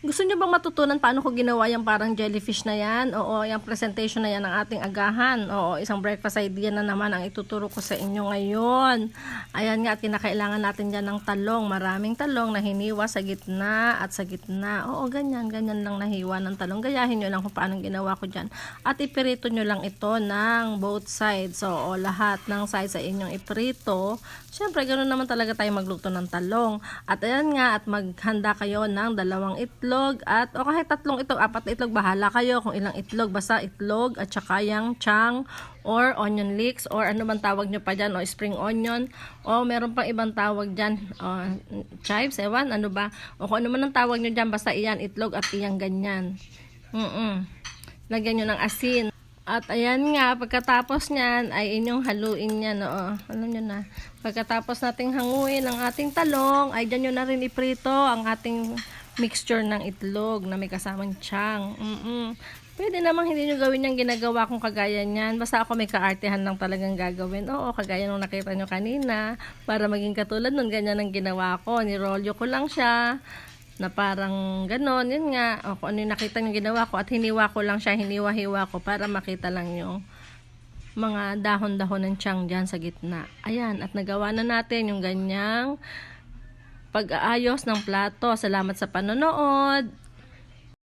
Gusto nyo bang matutunan paano ko ginawa yung parang jellyfish na yan? Oo, yung presentation na yan ng ating agahan. Oo, isang breakfast idea na naman ang ituturo ko sa inyo ngayon. Ayan nga, at kinakailangan natin dyan ng talong. Maraming talong na hiniwa sa gitna at sa gitna. Oo, ganyan lang nahiwa ng talong. Gayahin nyo lang kung paano ginawa ko dyan. At ipirito nyo lang ito ng both sides. So, lahat ng sides sa inyong ipirito. Siyempre, ganoon naman talaga tayo magluto ng talong. At ayan nga, at maghanda kayo ng 2 itlog at o kahit 3 itlog, 4 na itlog, bahala kayo kung ilang itlog, basta itlog at saka yung chang or onion leeks or ano man tawag nyo pa dyan, o spring onion, o meron pang ibang tawag dyan, chives, ewan, ano ba, o kung ano man ang tawag nyo dyan, basta iyan, itlog at iyang ganyan. Lagyan nyo ng asin. At ayan nga, pagkatapos nyan ay inyong haluin yan. Alam nyo na. Pagkatapos nating hanguin ang ating talong, ay dyan nyo na rin iprito ang ating mixture ng itlog na may kasamang chang. Pwede namang hindi nyo gawin yung ginagawa kong kagaya nyan. Basta ako may kaartehan lang talagang gagawin. Oo, kagaya nung nakita nyo kanina. Para maging katulad nun, ganyan ang ginawa ko. Nirolyo ko lang siya na parang ganon, yun nga, o kung ano yung nakita yung ginawa ko, at hiniwa ko lang siya, hiniwa-hiwa ko para makita lang yung mga dahon-dahon ng tiyang dyan sa gitna. Ayan, at nagawa na natin yung ganyang pag-aayos ng plato. Salamat sa panonood.